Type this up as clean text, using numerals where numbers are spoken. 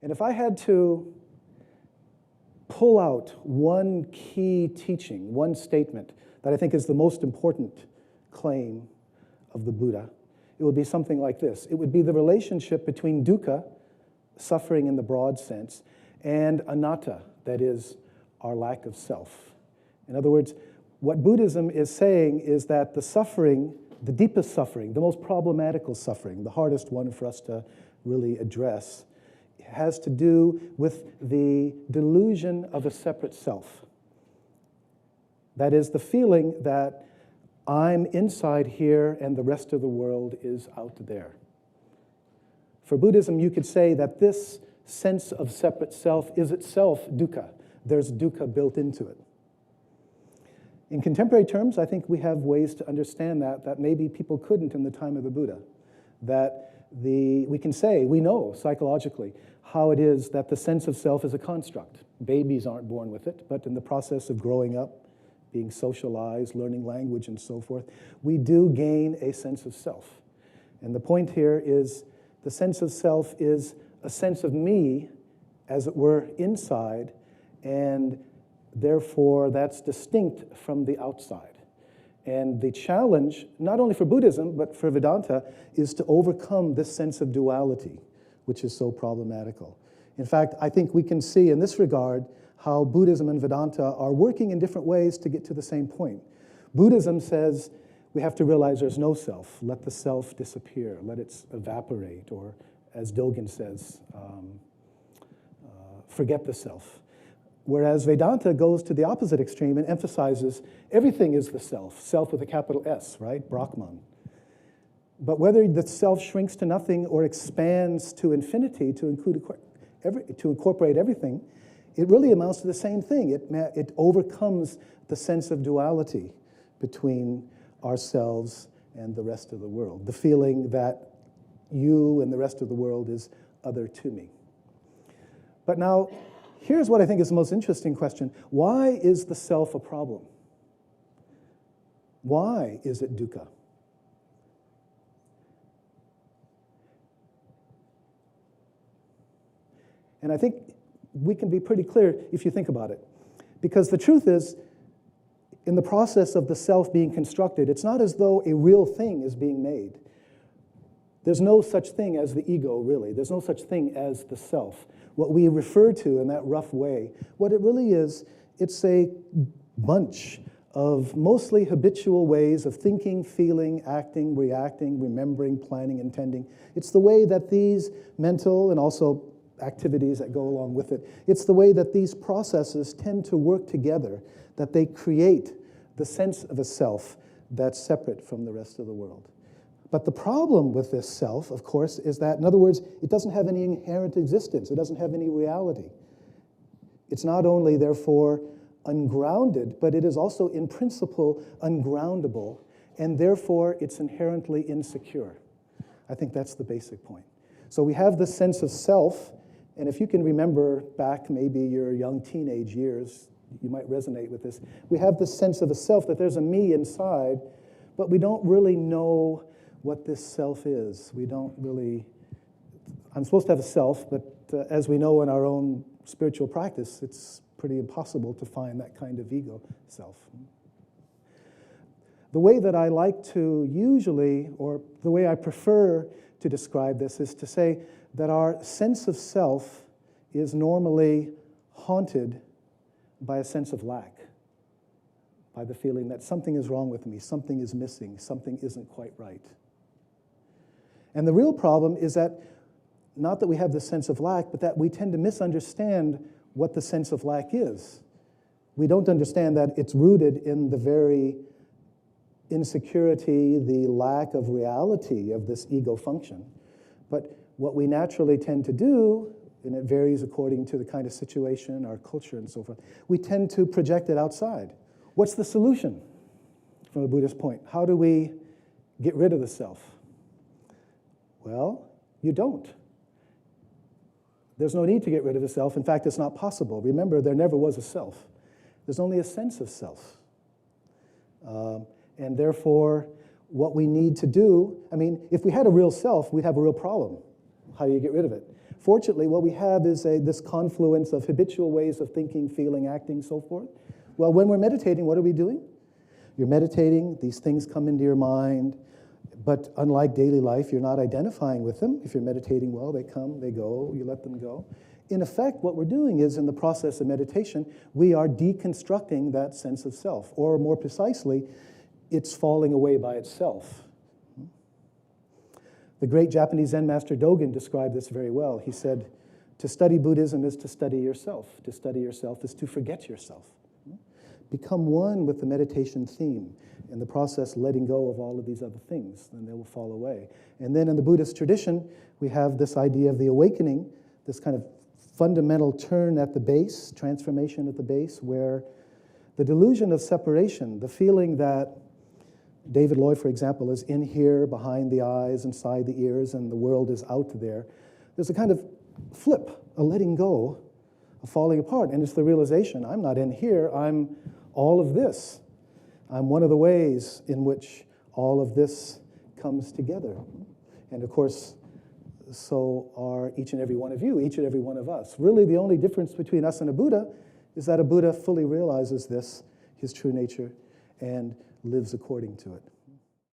And if I had to pull out one key teaching, one statement that I think is the most important claim of the Buddha, it would be something like this. It would be the relationship between dukkha, suffering in the broad sense, and anatta, that is, our lack of self. In other words, what Buddhism is saying is that the suffering, the deepest suffering, the most problematical suffering, the hardest one for us to really address, has to do with the delusion of a separate self. That is, the feeling that I'm inside here and the rest of the world is out there. For Buddhism, you could say that this sense of separate self is itself dukkha. There's dukkha built into it. In contemporary terms, I think we have ways to understand that maybe people couldn't in the time of the Buddha. That we can say, we know psychologically how it is that the sense of self is a construct. Babies aren't born with it, but in the process of growing up, being socialized, learning language, and so forth, we do gain a sense of self. And the point here is the sense of self is a sense of me, as it were, inside, and therefore that's distinct from the outside. And the challenge, not only for Buddhism, but for Vedanta, is to overcome this sense of duality, which is so problematical. In fact, I think we can see in this regard how Buddhism and Vedanta are working in different ways to get to the same point. Buddhism says we have to realize there's no self. Let the self disappear. Let it evaporate, or as Dogen says, forget the self. Whereas Vedanta goes to the opposite extreme and emphasizes everything is the self, self with a capital S, right? Brahman. But whether the self shrinks to nothing or expands to infinity to incorporate everything, it really amounts to the same thing. It overcomes the sense of duality between ourselves and the rest of the world, the feeling that you and the rest of the world is other to me. But now, here's what I think is the most interesting question. Why is the self a problem? Why is it dukkha? And I think we can be pretty clear if you think about it. Because the truth is, in the process of the self being constructed, it's not as though a real thing is being made. There's no such thing as the ego, really. There's no such thing as the self. What we refer to in that rough way, what it really is, it's a bunch of mostly habitual ways of thinking, feeling, acting, reacting, remembering, planning, intending. It's the way that these mental and also activities that go along with it, it's the way that these processes tend to work together, that they create the sense of a self that's separate from the rest of the world. But the problem with this self, of course, is that, in other words, it doesn't have any inherent existence. It doesn't have any reality. It's not only, therefore, ungrounded, but it is also, in principle, ungroundable, and therefore, it's inherently insecure. I think that's the basic point. So we have this sense of self, and if you can remember back maybe your young teenage years, you might resonate with this. We have this sense of a self, that there's a me inside, but we don't really know what this self is. We don't really, I'm supposed to have a self, but as we know in our own spiritual practice, it's pretty impossible to find that kind of ego self. The way that I like to usually, or the way I prefer to describe this, is to say that our sense of self is normally haunted by a sense of lack, by the feeling that something is wrong with me, something is missing, something isn't quite right. And the real problem is that, not that we have this sense of lack, but that we tend to misunderstand what the sense of lack is. We don't understand that it's rooted in the very insecurity, the lack of reality of this ego function. But what we naturally tend to do, and it varies according to the kind of situation, our culture, and so forth, we tend to project it outside. What's the solution from a Buddhist point? How do we get rid of the self? Well, you don't. There's no need to get rid of the self. In fact, it's not possible. Remember, there never was a self. There's only a sense of self. And therefore, what we need to do, I mean, if we had a real self, we'd have a real problem. How do you get rid of it? Fortunately, what we have is this confluence of habitual ways of thinking, feeling, acting, so forth. Well, when we're meditating, what are we doing? You're meditating, these things come into your mind, but unlike daily life, you're not identifying with them. If you're meditating well, they come, they go, you let them go. In effect, what we're doing is, in the process of meditation, we are deconstructing that sense of self, or more precisely, it's falling away by itself. The great Japanese Zen master Dogen described this very well. He said, to study Buddhism is to study yourself. To study yourself is to forget yourself. Become one with the meditation theme. In the process, letting go of all of these other things, then they will fall away. And then in the Buddhist tradition, we have this idea of the awakening, this kind of fundamental turn at the base, transformation at the base, where the delusion of separation, the feeling that David Lloyd, for example, is in here, behind the eyes, inside the ears, and the world is out there. There's a kind of flip, a letting go, a falling apart. And it's the realization, I'm not in here, I'm all of this. I'm one of the ways in which all of this comes together. And of course, so are each and every one of you, each and every one of us. Really, the only difference between us and a Buddha is that a Buddha fully realizes this, his true nature, and lives according to it.